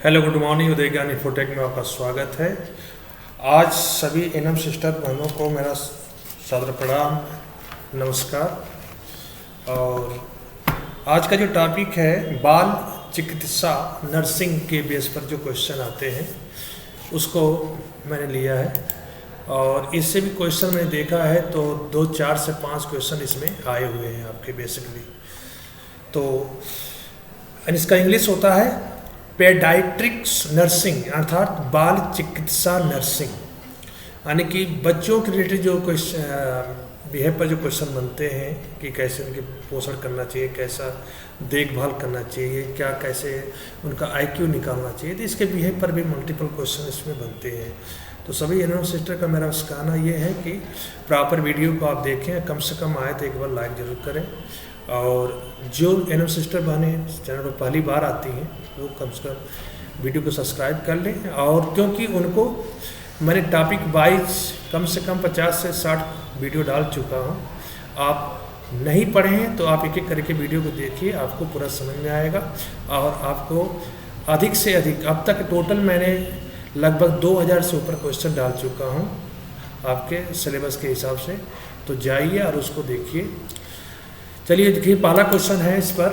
Hello good morning उदय ज्ञान infotech में आपका स्वागत है। आज सभी एनएम सिस्टर बहनों को मेरा सादर प्रणाम, नमस्कार। और आज का जो टॉपिक है बाल चिकित्सा नर्सिंग के बेस पर जो क्वेश्चन आते हैं उसको मैंने लिया है। और इससे भी क्वेश्चन मैंने देखा है तो 2, 4 से 5 क्वेश्चन इसमें आए हुए हैं आपके बेसिकली। तो इसका इंग्लिश होता है पेडाइट्रिक्स नर्सिंग, अर्थात बाल चिकित्सा नर्सिंग, यानी कि बच्चों के रिलेटेड जो बिहेव पर जो क्वेश्चन बनते हैं कि कैसे उनके पोषण करना चाहिए, कैसा देखभाल करना चाहिए, क्या कैसे उनका आईक्यू निकालना चाहिए, तो इसके बिहेव पर भी मल्टीपल क्वेश्चन इसमें बनते हैं। तो सभी एनएम सिस्टर का मेरा कहना ये है कि प्रॉपर वीडियो को आप देखें, कम से कम आए तो एक बार लाइक ज़रूर करें। और जो एनएम सिस्टर बहनें चैनल पर पहली बार आती हैं वो कम से कम वीडियो को सब्सक्राइब कर लें। और क्योंकि उनको मैंने टॉपिक वाइज कम से कम 50 से 60 वीडियो डाल चुका हूँ। आप नहीं पढ़े हैं तो आप एक एक करके वीडियो को देखिए, आपको पूरा समझ में आएगा। और आपको अधिक से अधिक, अब तक टोटल मैंने लगभग 2000 से ऊपर क्वेश्चन डाल चुका हूँ आपके सिलेबस के हिसाब से। तो जाइए और उसको देखिए। चलिए देखिए, पहला क्वेश्चन है इस पर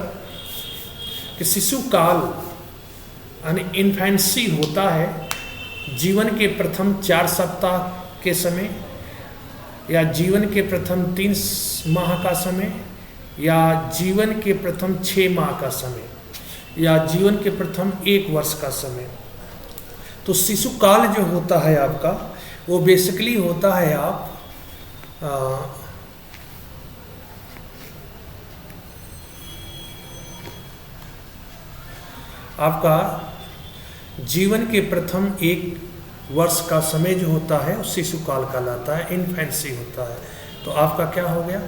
कि शिशु काल यानी इन्फेंसी होता है जीवन के प्रथम 4 सप्ताह के समय, या जीवन के प्रथम 3 माह का समय, या जीवन के प्रथम 6 माह का समय, या जीवन के प्रथम 1 वर्ष का समय। तो शिशु काल जो होता है आपका वो बेसिकली होता है आपका जीवन के प्रथम 1 वर्ष का समय जो होता है वो शिशु काल कहलाता है, इन्फेंसी होता है। तो आपका क्या हो गया,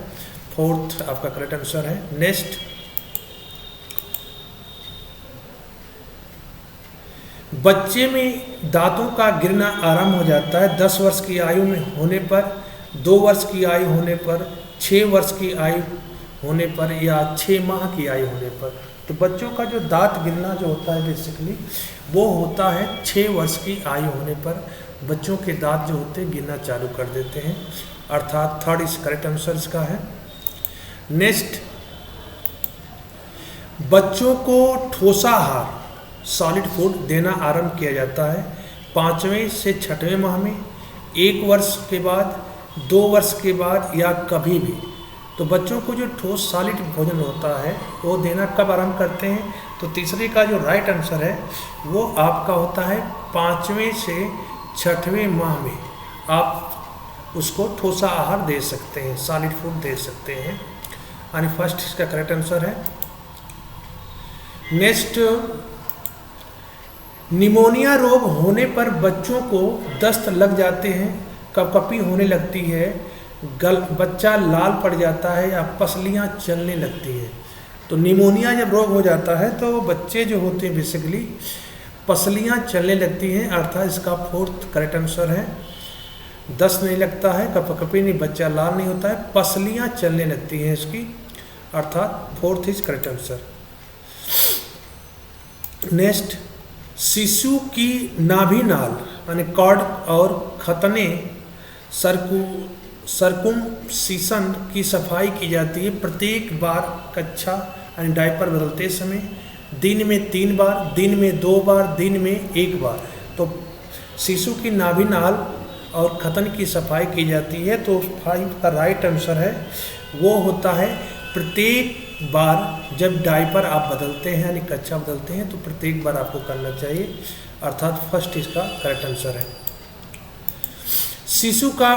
4th आपका करेक्ट आंसर है। नेक्स्ट, बच्चे में दांतों का गिरना आरंभ हो जाता है 10 वर्ष की आयु में होने पर, 2 वर्ष की आयु होने पर, 6 वर्ष की आयु होने पर, या 6 माह की आयु होने पर। तो बच्चों का जो दांत गिरना जो होता है बेसिकली वो होता है 6 वर्ष की आयु होने पर बच्चों के दांत जो होते हैं गिरना चालू कर देते हैं, अर्थात 3rd इस करेक्ट आंसर इसका है। नेक्स्ट, बच्चों को ठोसा आहार सॉलिड फूड देना आरंभ किया जाता है 5वें से 6वें माह में, 1 वर्ष के बाद, 2 वर्ष के बाद, या कभी भी। तो बच्चों को जो ठोस सॉलिड भोजन होता है वो देना कब आरंभ करते हैं? तो तीसरे का जो राइट आंसर है वो आपका होता है 5वें से 6वें माह में आप उसको ठोसा आहार दे सकते हैं, सॉलिड फूड दे सकते हैं, यानी फर्स्ट इसका करेक्ट आंसर है। नेक्स्ट, निमोनिया रोग होने पर बच्चों को दस्त लग जाते हैं, कपकपी होने लगती है, बच्चा लाल पड़ जाता है, या पसलियाँ चलने लगती हैं। तो निमोनिया जब रोग हो जाता है तो बच्चे जो होते हैं बेसिकली पसलियाँ चलने लगती हैं, अर्थात इसका 4th करेक्ट आंसर है। दस्त नहीं लगता है, कपकपी नहीं, बच्चा लाल नहीं होता है, पसलियाँ चलने लगती हैं इसकी, अर्थात 4th is correct answer. Next, शिशु की नाभि नाल यानी कॉर्ड और खतने सर्कुमसिशन की सफाई की जाती है प्रत्येक बार कच्छा यानी डायपर बदलते समय, दिन में 3 बार, दिन में 2 बार, दिन में 1 बार। तो शिशु की नाभि नाल और खतन की सफाई की जाती है। तो 5 का राइट आंसर है वो होता है प्रत्येक बार जब डायपर आप बदलते हैं यानी कच्छा बदलते हैं तो प्रत्येक बार आपको करना चाहिए, अर्थात फर्स्ट इसका करेक्ट आंसर है। शिशु का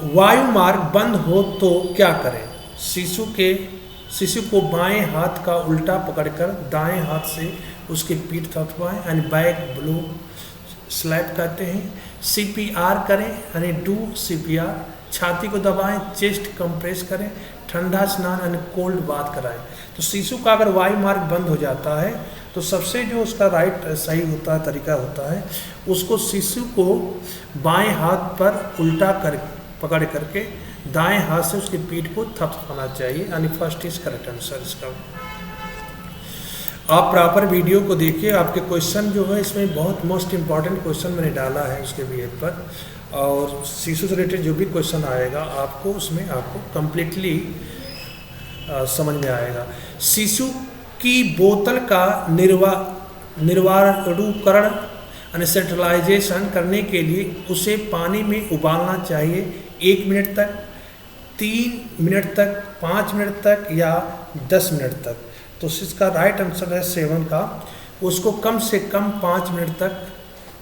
वायु मार्ग बंद हो तो क्या करें? शिशु को बाएं हाथ का उल्टा पकड़कर दाएं हाथ से उसकी पीठ थपथपाएं यानी बैक ब्लो स्लैप कहते हैं। CPR करें यानी डू CPR, छाती को दबाएं, चेस्ट कंप्रेस करें, ठंडा स्नान यानी कोल्ड बाथ कराएं। तो शिशु का अगर वायु मार्ग बंद हो जाता है तो सबसे जो उसका राइट सही होता है तरीका होता है उसको शिशु को बाएं हाथ पर उल्टा कर पकड़ करके दाएं हाथ से उसकी पीठ को थपथपाना चाहिए, यानी फर्स्ट इज करेक्ट आंसर इसका। आप प्रॉपर वीडियो को देखिए, आपके क्वेश्चन जो है इसमें बहुत मोस्ट इम्पॉर्टेंट क्वेश्चन मैंने डाला है उसके बीएड पर, और शिशु से रिलेटेड जो भी क्वेश्चन आएगा आपको उसमें आपको कम्प्लीटली समझ में आएगा। शिशु की बोतल का निर्वाणुकरण यानी सेंट्रलाइजेशन करने के लिए उसे पानी में उबालना चाहिए 1 मिनट तक, 3 मिनट तक, 5 मिनट तक या 10 मिनट तक। तो इसका राइट आंसर है 7 का, उसको कम से कम 5 मिनट तक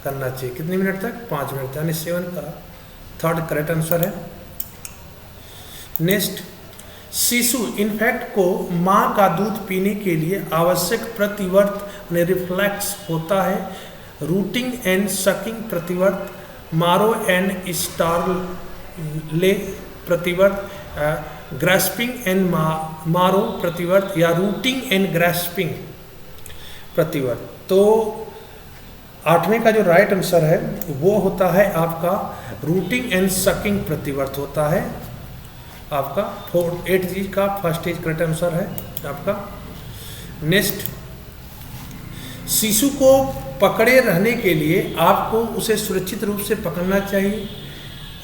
करना चाहिए। कितने मिनट तक? 5 मिनट, यानी 7 का थर्ड करेक्ट आंसर है। नेक्स्ट, शिशु इन्फेक्ट को माँ का दूध पीने के लिए आवश्यक प्रतिवर्त रिफ्लेक्स होता है। रूटिंग एंड सकिंग प्रतिवर्त, मारो एंड स्टार्ले प्रतिवर्त, ग्रास्पिंग एंड मारो प्रतिवर्त या रूटिंग एंड ग्रास्पिंग प्रतिवर्त। तो 8वें का जो राइट आंसर है वो होता है आपका रूटिंग एंड सकिंग प्रतिवर्त होता है आपका। 8 का फर्स्ट इज करेक्ट आंसर है आपका। नेक्स्ट, शिशु को पकड़े रहने के लिए आपको उसे सुरक्षित रूप से पकड़ना चाहिए,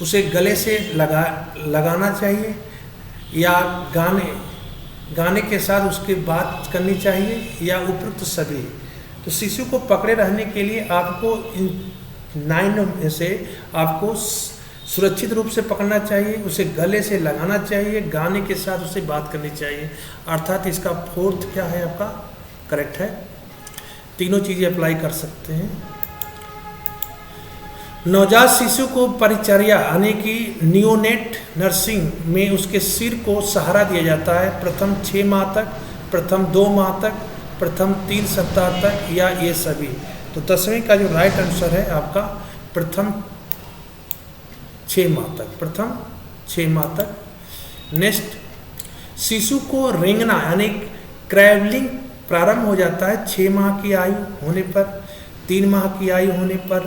उसे गले से लगाना चाहिए या गाने के साथ उसकी बात करनी चाहिए या उपयुक्त सभी। तो शिशु को पकड़े रहने के लिए आपको इन 9 में से आपको सुरक्षित रूप से पकड़ना चाहिए, उसे गले से लगाना चाहिए, गाने के साथ उसे बात करनी चाहिए, अर्थात इसका 4th क्या है आपका करेक्ट है। तीनों चीज़ें अप्लाई कर सकते हैं। नवजात शिशु को परिचर्या यानी कि नियोनेट नर्सिंग में उसके सिर को सहारा दिया जाता है प्रथम 6 माह तक, प्रथम 2 माह तक, प्रथम 3 सप्ताह तक या ये सभी। तो 10वें का जो राइट आंसर है आपका प्रथम 6 माह तक, प्रथम 6 माह तक। नेक्स्ट, शिशु को रेंगना यानी क्रैवलिंग प्रारंभ हो जाता है 6 माह की आयु होने पर, 3 माह की आयु होने पर,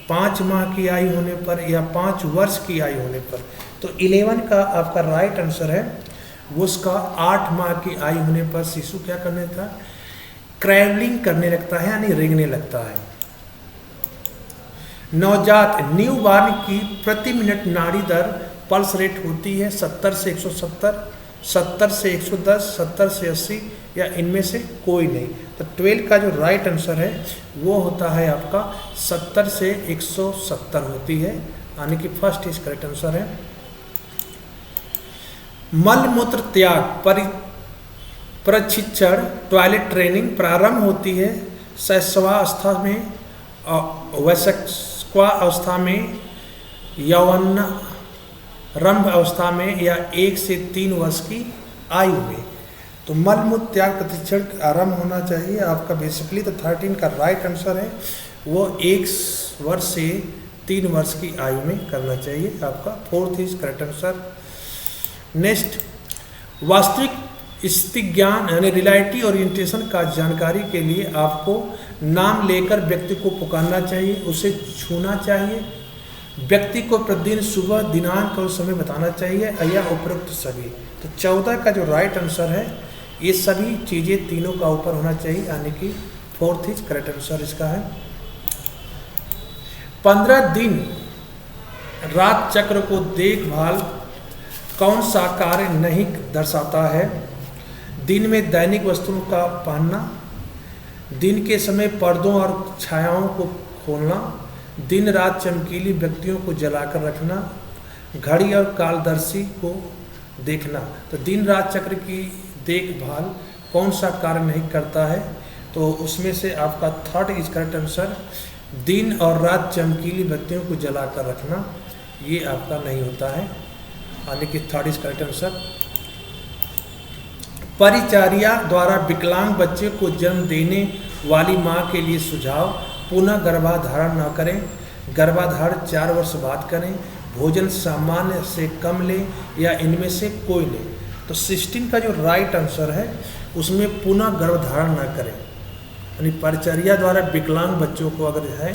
5 माह की आयु होने पर या 5 वर्ष की आयु होने पर। तो 11 का आपका राइट आंसर है वो उसका 8 माह की आयु होने पर शिशु क्या करने था, क्रैवलिंग करने लगता है यानी रेंगने लगता है। नवजात न्यूबॉर्न की प्रति मिनट नाड़ी दर पल्स रेट होती है 70 से 170, 70 से 110, 70 से 80 या इनमें से कोई नहीं। तो 12 का जो राइट आंसर है वो होता है आपका 70 से 170 होती है, यानी कि फर्स्ट इज करेक्ट आंसर है। मल मूत्र त्याग प्रशिक्षण टॉयलेट ट्रेनिंग प्रारंभ होती है शैशवावस्था में, वयस्कावस्था में, यौवनारंभ अवस्था में या 1 से 3 वर्ष की आयु में। तो मल मूत्र त्याग प्रशिक्षण आरंभ होना चाहिए आपका बेसिकली। तो 13 का राइट आंसर है वो 1 वर्ष से 3 वर्ष की आयु में करना चाहिए आपका। 4th is correct answer. Next, वास्तविक स्थिति ज्ञान यानी रियलिटी ओरिएंटेशन का जानकारी के लिए आपको नाम लेकर व्यक्ति को पुकारना चाहिए, उसे छूना चाहिए, व्यक्ति को प्रतिदिन सुबह दिनांक और समय बताना चाहिए या उपरोक्त सभी। तो 14 का जो राइट आंसर है ये सभी चीज़ें तीनों का ऊपर होना चाहिए, यानी कि 4th इज करेक्ट आंसर इसका है। 15 दिन रात चक्र को देखभाल कौन सा कार्य नहीं दर्शाता है? दिन में दैनिक वस्त्रों का पहनना, दिन के समय पर्दों और छायाओं को खोलना, दिन रात चमकीली व्यक्तियों को जलाकर रखना, घड़ी और कालदर्शी को देखना। तो दिन रात चक्र की देखभाल कौन सा कार्य नहीं करता है? तो उसमें से आपका 3rd इज करेक्ट आंसर, दिन और रात चमकीली व्यक्तियों को जलाकर रखना, ये आपका नहीं होता है, यानी कि 3rd इज करेक्ट आंसर। परिचारिया द्वारा विकलांग बच्चे को जन्म देने वाली मां के लिए सुझाव: पुनः गर्भाधारण न करें, गर्भाधारण 4 वर्ष बाद करें, भोजन सामान्य से कम लें या इनमें से कोई लें। तो 16 का जो राइट आंसर है उसमें पुनः गर्भधारण न करें, यानी परिचर्या द्वारा विकलांग बच्चों को अगर है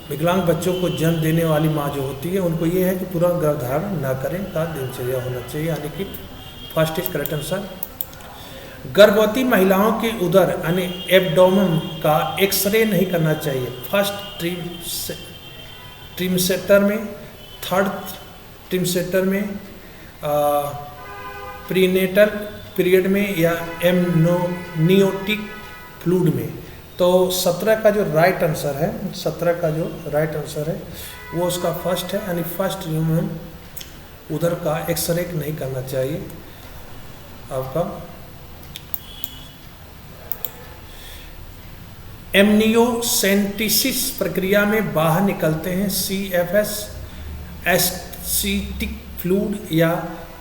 विकलांग बच्चों को जन्म देने वाली माँ जो होती है उनको ये है कि पूरा गर्भधारण न करें का दिनचर्या होना चाहिए, यानी कि 1st इज करेक्ट आंसर। गर्भवती महिलाओं के उदर यानी एब्डोमेन का एक्सरे नहीं करना चाहिए फर्स्ट ट्रिमसेस्टर में, थर्ड ट्रिमसेस्टर में, प्रीनेटल पीरियड में या एमनियोटिक फ्लूइड में। तो 17 का जो राइट आंसर है, 17 का जो राइट आंसर है वो उसका फर्स्ट है, यानी फर्स्ट ह्यूमन उधर का एक्सरे नहीं करना चाहिए आपका। एमनियोसेंटेसिस प्रक्रिया में बाहर निकलते हैं CFS, एसिटिक फ्लूइड या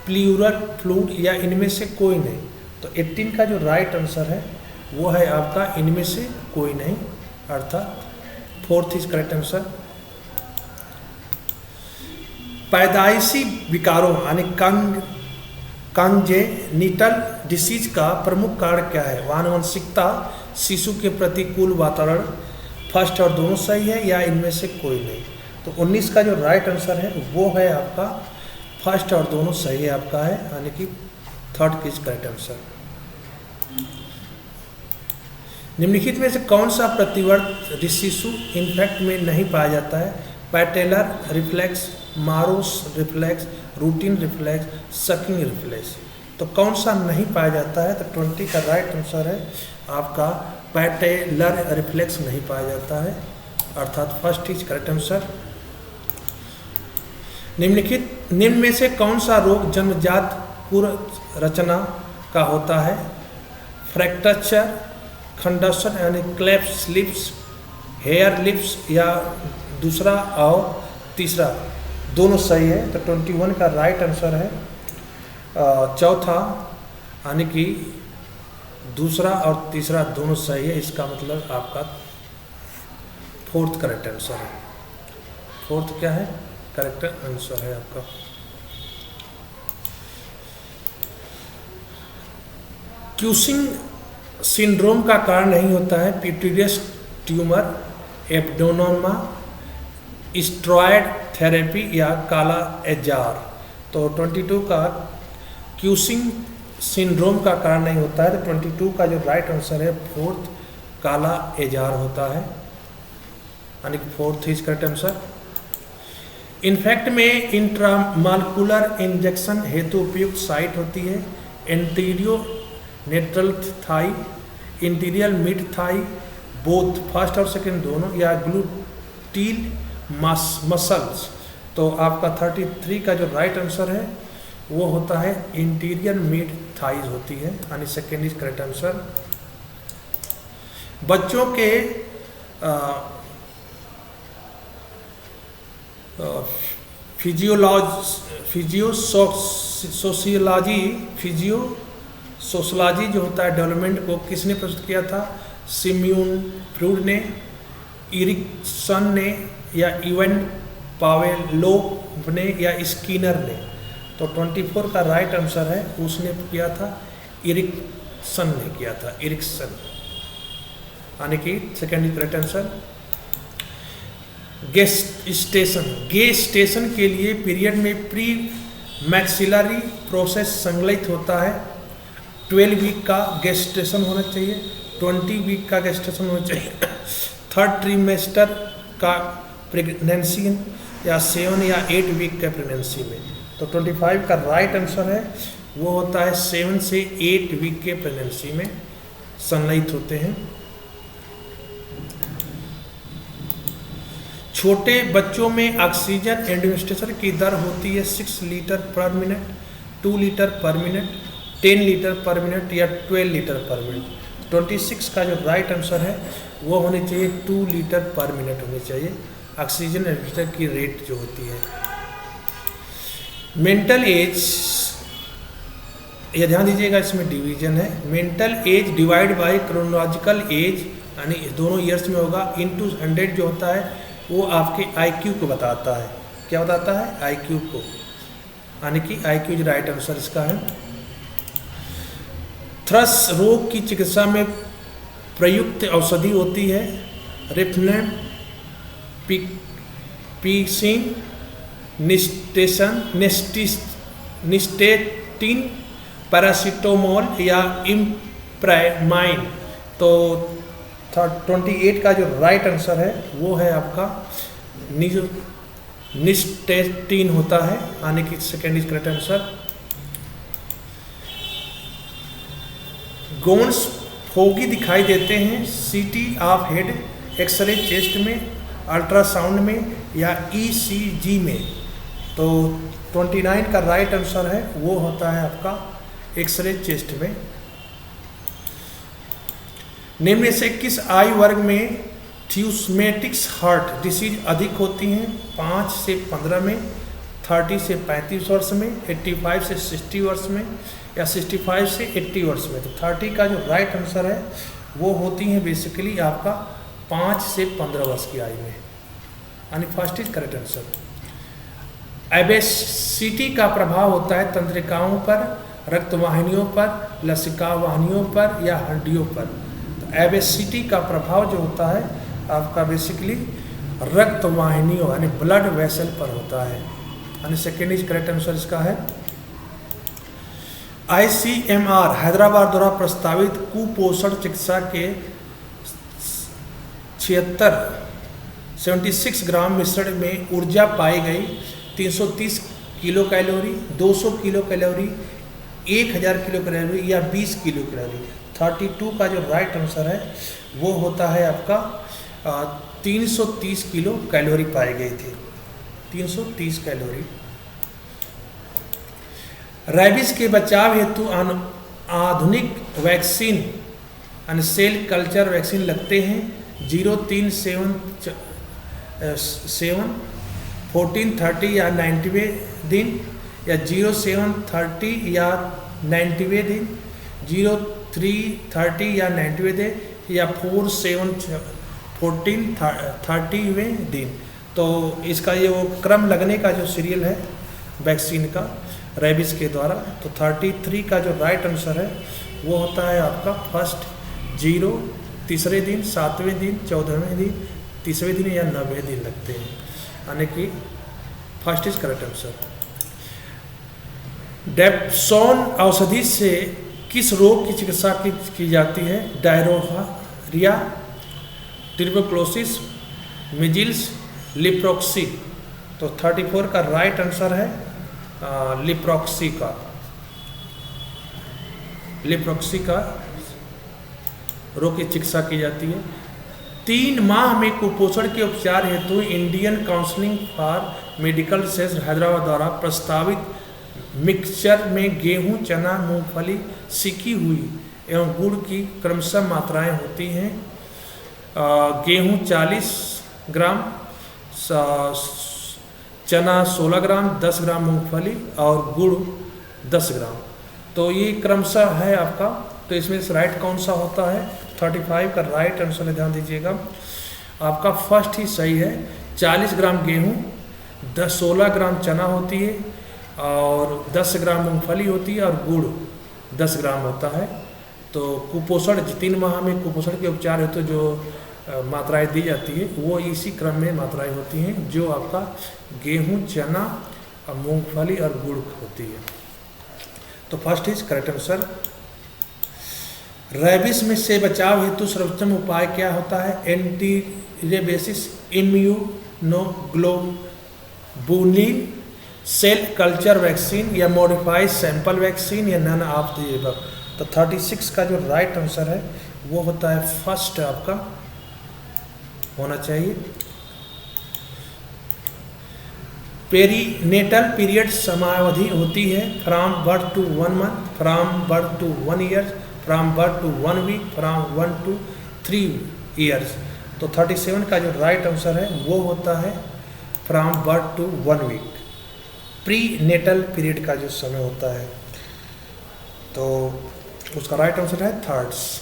प्लूरल फ्लूइड या इनमें से कोई नहीं। तो 18 का जो राइट आंसर है वो है आपका इनमें से कोई नहीं, अर्थात फोर्थ इज करेक्ट आंसर। पैदाइशी विकारों यानी कंजेनिटल डिसीज का प्रमुख कारण क्या है? आनुवंशिकता, शिशु के प्रतिकूल वातावरण, फर्स्ट और दोनों सही है या इनमें से कोई नहीं। तो 19 का जो राइट आंसर है वो है आपका फर्स्ट और दोनों सही है आपका है, यानी कि थर्ड इज करेक्ट आंसर। निम्नलिखित में से कौन सा प्रतिवर्त शिशु इन्फेक्ट में नहीं पाया जाता है? Patellar reflex, Moro's reflex, rooting reflex, sucking reflex. तो कौन सा नहीं पाया जाता है? तो 20 का राइट आंसर है आपका पैटेलर रिफ्लेक्स नहीं पाया जाता है, अर्थात फर्स्ट इज करेक्ट आंसर। निम्न में से कौन सा रोग जन्मजात पूर्व रचना का होता है? फ्रैक्चर, खंडस्सन यानी क्लेफ्ट लिप्स, हेयर लिप्स या दूसरा और तीसरा दोनों सही है। तो 21 का राइट आंसर है चौथा, यानी कि दूसरा और तीसरा दोनों सही है, इसका मतलब आपका फोर्थ करेक्ट आंसर है। फोर्थ क्या है? करेक्ट आंसर है आपका। क्यूसिंग सिंड्रोम का कारण नहीं होता है पिट्यूटरी ट्यूमर, एब्डोनोमा, स्टेरॉयड थेरेपी या काला एजार। तो 22 का क्यूसिंग सिंड्रोम का कारण नहीं होता है, तो 22 का जो राइट आंसर है फोर्थ काला एजार होता है, यानी कि fourth is correct answer. Infant में इंट्रामालिकुलर इंजेक्शन हेतु उपयुक्त साइट होती है anterior lateral thigh, anterior mid thigh, both first और सेकंड दोनों, या ग्लूटील मसल्स। तो आपका 33 का जो राइट आंसर है वो होता है इंटीरियर मिड थाइज होती है, यानी सेकेंड इज करेक्ट आंसर। बच्चों के फिजियोसोशियोलॉजी जो होता है डेवलपमेंट को किसने प्रस्तुत किया था? सिम्यून फ्रूड ने, इरिक्सन ने या इवन पावेलोव ने या स्किनर ने। तो 24 का राइट आंसर है उसने किया था इरिक्सन ने किया था, इरिक्सन, यानी कि second is correct answer. Gestation के लिए पीरियड में प्री मैक्सिलरी प्रोसेस संकलित होता है। 12 वीक का गेस्टेशन होना चाहिए, 20 वीक का गेस्टेशन होना चाहिए, थर्ड ट्रीमेस्टर का प्रेगनेंसी या 7 या 8 वीक का प्रेगनेंसी में। तो 25 का राइट आंसर है वो होता है 7 से 8 वीक के प्रेगनेंसी में संकलित होते हैं। छोटे बच्चों में ऑक्सीजन एडमिनिस्ट्रेशन की दर होती है 6 लीटर पर मिनट, 2 लीटर पर मिनट, 10 लीटर पर मिनट या 12 लीटर पर मिनट। 26 का जो राइट आंसर है वो होनी चाहिए 2 लीटर पर मिनट होनी चाहिए ऑक्सीजन एडमिनिस्ट्रेशन की रेट जो होती है। मेंटल एज, ये ध्यान दीजिएगा इसमें डिवीजन है, mental as divide by chronological age, यानी दोनों ईयर्स में होगा, इनटू 100 जो होता है वो आपके IQ को बताता है। क्या बताता है? IQ को, यानी कि IQ जो राइट आंसर इसका है। थ्रस रोग की चिकित्सा में प्रयुक्त औषधि होती है रिफनेम, पिक्सिन, निस्टेटिन, पैरासीटामोल या प्राइमाइन। तो 28 का जो राइट आंसर है वो है आपका निस्टेटिन होता है, आने की second is correct answer. Ghon's foci दिखाई देते हैं CT of head, x-ray chest में, अल्ट्रासाउंड में या ईसीजी में। तो 29 का राइट आंसर है वो होता है आपका एक्सरे चेस्ट में। निम्न में से किस आयु वर्ग में थ्यूस्मेटिक्स हार्ट डिसीज अधिक होती हैं? 5 से 15 में, 30 से 35 वर्ष में, 85 से 60 वर्ष में या 65 से 80 वर्ष में। तो 30 का जो राइट आंसर है वो होती हैं बेसिकली आपका 5 से 15 वर्ष की आयु में, यानी first is correct answer. Obesity का प्रभाव होता है तंत्रिकाओं पर, रक्तवाहिनियों पर, लसिका वाहिनियों पर या हड्डियों पर। तो ओबेसिटी का प्रभाव जो होता है आपका बेसिकली रक्तवाहिनियों यानी ब्लड वेसल पर होता है, यानी सेकेंड इज करेक्ट आंसर इसका है। ICMR हैदराबाद द्वारा प्रस्तावित कुपोषण चिकित्सा के 76 ग्राम मिश्रण में ऊर्जा पाई गई 330 kilo calorie, 200 kilo calorie, 1000 kilo calorie या 20 किलो कैलोरी। 32 का जो राइट आंसर है वो होता है आपका 330 किलो कैलोरी पाई गई थी, 330 कैलोरी। रेबीज के बचाव हेतु आधुनिक वैक्सीन यानी सेल कल्चर वैक्सीन लगते हैं 037 14 30 या 90वें दिन या 0730 या 90वें दिन, 0330 या 90वें दिन या 47 14 30वें दिन। तो इसका ये वो क्रम लगने का जो सीरियल है वैक्सीन का रेबीज के द्वारा। तो 33 का जो राइट आंसर है वो होता है आपका फर्स्ट 0 तीसरे दिन, 7वें दिन, 14वें दिन, 30वें दिन या 90वें दिन लगते हैं, यानी कि first is correct answer. Dapsone औषधि से किस रोग की चिकित्सा की जाती है? Diarrhoea, tuberculosis, measles, leprosy. तो 34 का राइट आंसर है लिप्रोक्सी का रोग की चिकित्सा की जाती है। 3 माह में कुपोषण के उपचार हेतु Indian council for medical research Hyderabad द्वारा प्रस्तावित मिक्सचर में गेहूं, चना, मूंगफली, सिकी हुई एवं गुड़ की क्रमशः मात्राएं होती हैं। गेहूं 40 ग्राम, चना 16 ग्राम, 10 ग्राम मूंगफली और गुड़ 10 ग्राम। तो ये क्रमशः है आपका। तो इसमें से राइट कौन सा होता है? 35 का राइट आंसर ध्यान दीजिएगा, आपका फर्स्ट ही सही है। 40 ग्राम गेहूँ, 16 ग्राम चना होती है और 10 ग्राम मूंगफली होती है और गुड़ 10 ग्राम होता है। तो कुपोषण 3 माह में कुपोषण के उपचार हेतु जो मात्राएं दी जाती है वो इसी क्रम में मात्राएं होती हैं जो आपका गेहूं, चना, मूंगफली और गुड़ होती है। तो first is correct answer. Rabies में से बचाव हेतु सर्वोत्तम उपाय क्या होता है? Anti rabies immunoglobulin, cell culture vaccine या मॉडिफाइड सैंपल वैक्सीन या नन ऑफ द अबव। तो 36 का जो राइट आंसर है वो होता है फर्स्ट आपका होना चाहिए। पेरीनेटल पीरियड समयावधि होती है from birth to 1 month, from birth to 1 year, from birth to 1 week, from 1 to 3 years. तो 37 का जो राइट आंसर है वो होता है from birth to 1 week, prenatal period का जो समय होता है। तो उसका राइट आंसर है थर्ड्स।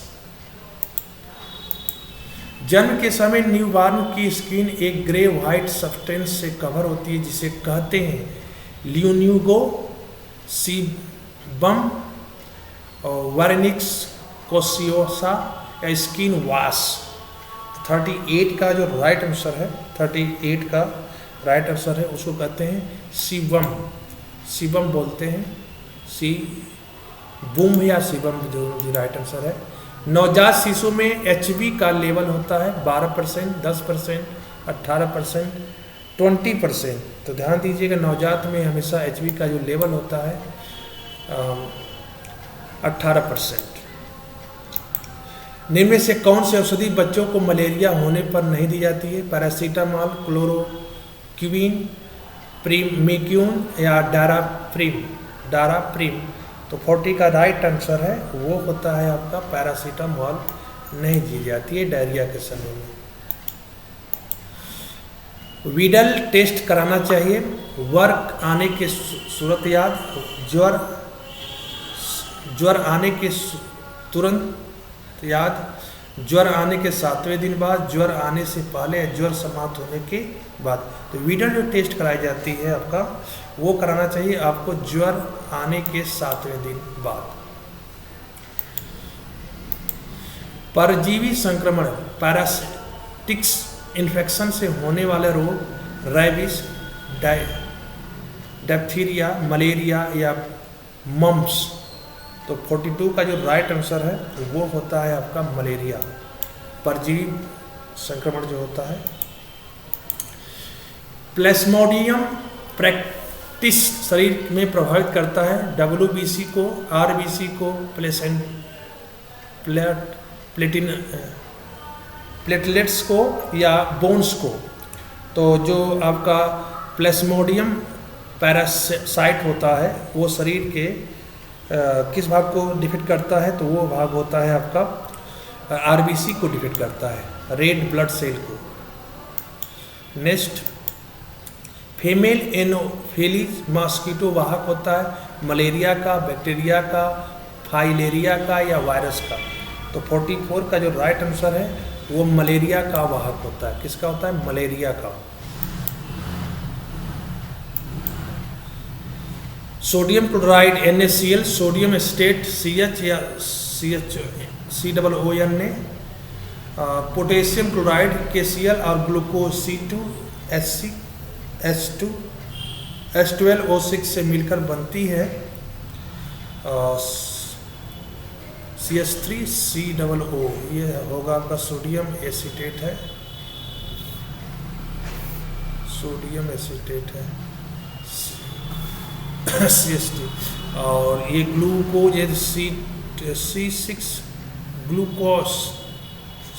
जन्म के समय न्यूबॉर्न की स्किन एक ग्रे व्हाइट सब्सटेंस से कवर होती है जिसे कहते हैं ल्यून्यूगो, सीबम, वार्निक्स कोसियोसा या स्किन वाश। 38 का जो राइट आंसर है, 38 का राइट आंसर है उसको कहते हैं सीबम, सीबम बोलते हैं, बूम या शिवम जो राइट आंसर है। नवजात शिशु में एचबी का लेवल होता है 12%, 10%, 18%, 20%। तो ध्यान दीजिएगा नवजात में हमेशा एचबी का जो लेवल होता है 18%। निम्न में से कौन सी औषधि बच्चों को मलेरिया होने पर नहीं दी जाती है? पैरासीटामॉल, क्लोरोक्विन, प्रीमिक्यून या डाराप्रिम। तो 40 का राइट आंसर है वो होता है आपका पैरासीटामॉल नहीं दी जाती है डायरिया के समय में। वीडल टेस्ट कराना चाहिए। वर्क आने के सूरत याद, ज्वर आने के तुरंत याद, ज्वर आने के 7वें दिन बाद, ज्वर आने से पहले या ज्वर समाप्त होने के बाद। तो वीडल जो टेस्ट कराई जाती है आपका वो कराना चाहिए आपको ज्वर आने के 7वें दिन बाद। परजीवी संक्रमण पैरासिटिक्स इन्फेक्शन से होने वाले रोग रैबिस, डिप्थीरिया, मलेरिया या मम्प्स। तो 42 का जो राइट आंसर है वो होता है आपका मलेरिया, परजीवी संक्रमण जो होता है। प्लेस्मोडियम प्रैक्टिस शरीर में प्रभावित करता है डब्ल्यूबीसी को, आरबीसी को, प्लेटलेट्स को या बोन्स को। तो जो आपका प्लेस्मोडियम पैरासाइट होता है वो शरीर के किस भाग को डिफेक्ट करता है? तो वो भाग होता है आपका आरबीसी को डिफेक्ट करता है, रेड ब्लड सेल को। नेक्स्ट, फीमेल एनोफिलीज मॉस्किटो वाहक होता है मलेरिया का, बैक्टीरिया का, फाइलेरिया का या वायरस का। तो 44 का जो राइट आंसर है वो मलेरिया का वाहक होता है। किसका होता है? मलेरिया का। Sodium chloride NaCl, sodium estate CH या COON ने, पोटेशियम क्लोराइड KCl और ग्लूकोज C2H12O6 से मिलकर बनती है CH3COO। ये होगा आपका सोडियम एसीटेट है, सोडियम एसीटेट है CH2। और ये ग्लूकोज C6 ग्लूकोज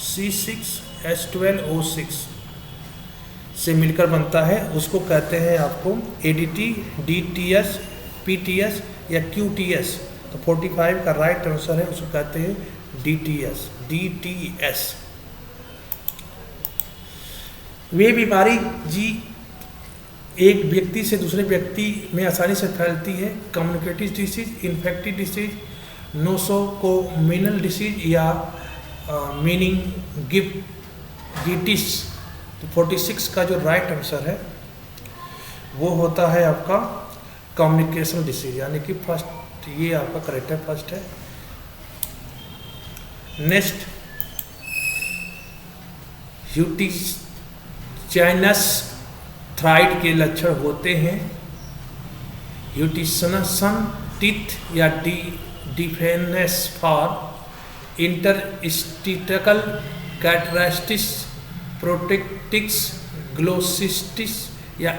C6H12O6 से मिलकर बनता है, उसको कहते हैं आपको ADT, DTS, PTS या QTS। तो 45 का राइट आंसर है उसको कहते हैं DTS। वे बीमारी जी एक व्यक्ति से दूसरे व्यक्ति में आसानी से फैलती है, communicative disease, infective disease, nosocomial disease या मीनिंगिटिस। तो 46 का जो राइट आंसर है वो होता है आपका कम्युनिकेशन डिसीज, यानी कि फर्स्ट, ये आपका करेक्ट है, फर्स्ट है। नेक्स्ट, यूटिचाइनस थ्राइड के लक्षण होते हैं यूटिसनसन टीथ या डिफेनेस फॉर, इंटरस्टिटिकल कैटरास्टिस, प्रोटेक्टिक्स, ग्लोसिस्टिस या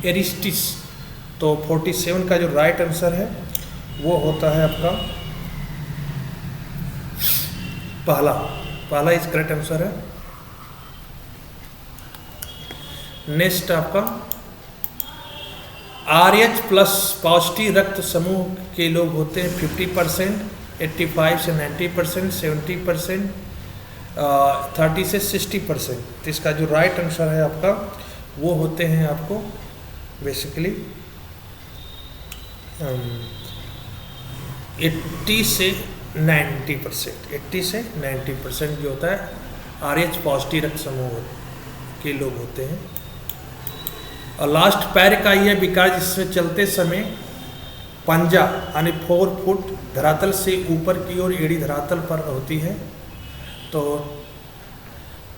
एरिस्टिस। तो 47 का जो राइट आंसर है वो होता है आपका पहला इस करेक्ट आंसर है। नेक्स्ट आपका RH प्लस पॉजिटिव रक्त समूह के लोग होते हैं 50%, 85 से 90%, 70%, 30 से 60%। तो इसका जो राइट आंसर है आपका वो होते हैं आपको बेसिकली 80 से 90% जो होता है RH पॉजिटिव रक्त समूह के लोग होते हैं। और लास्ट पैर का ये विकार जिसमें चलते समय पंजा यानी 4 फुट धरातल से ऊपर की ओर एड़ी धरातल पर होती है। तो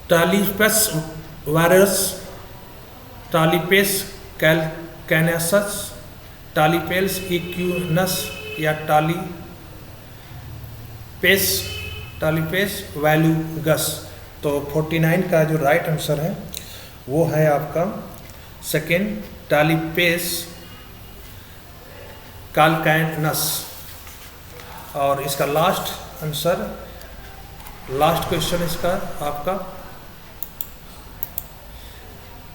टालिपस वायरस, टालिपेस कैनेसस, टालिपेल्स इक्यूनस या टालीपेस वैल्यूगस। तो 49 का जो राइट आंसर है वो है आपका सेकेंड, टालीपेस कालकैनस। और इसका लास्ट आंसर, लास्ट क्वेश्चन इसका आपका,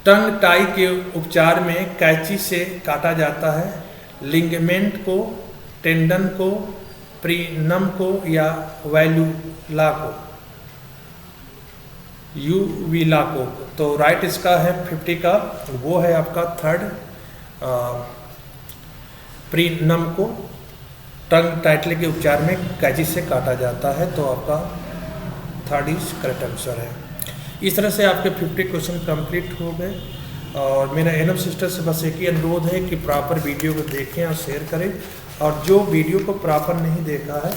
टंग टाई के उपचार में कैंची से काटा जाता है लिगामेंट को, टेंडन को, प्रीनम को या वैल्यूला को, यूविला को। तो राइट इसका है 50 का, वो है आपका थर्ड, प्रीनम को टंग टाइटल के उपचार में कैंची से काटा जाता है। तो आपका थर्ड इज करेक्ट आंसर है। इस तरह से आपके 50 क्वेश्चन कंप्लीट हो गए। और मेरा एनम सिस्टर से बस एक ही अनुरोध है कि प्रॉपर वीडियो को देखें और शेयर करें। और जो वीडियो को प्रॉपर नहीं देखा है,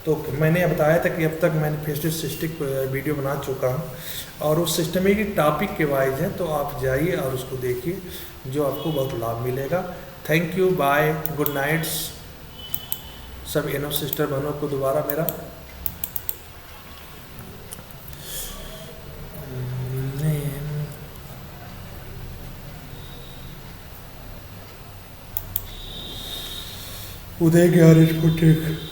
तो मैंने बताया था कि अब तक मैंने फेस्टिस्टिक वीडियो बना चुका हूँ और उस सिस्टमेटिक टॉपिक के वाइज है, तो आप जाइए और उसको देखिए, जो आपको बहुत लाभ मिलेगा। Thank you, bye, good nights सब एनम सिस्टर बहनों को दोबारा मेरा उदय 11 को ठीक।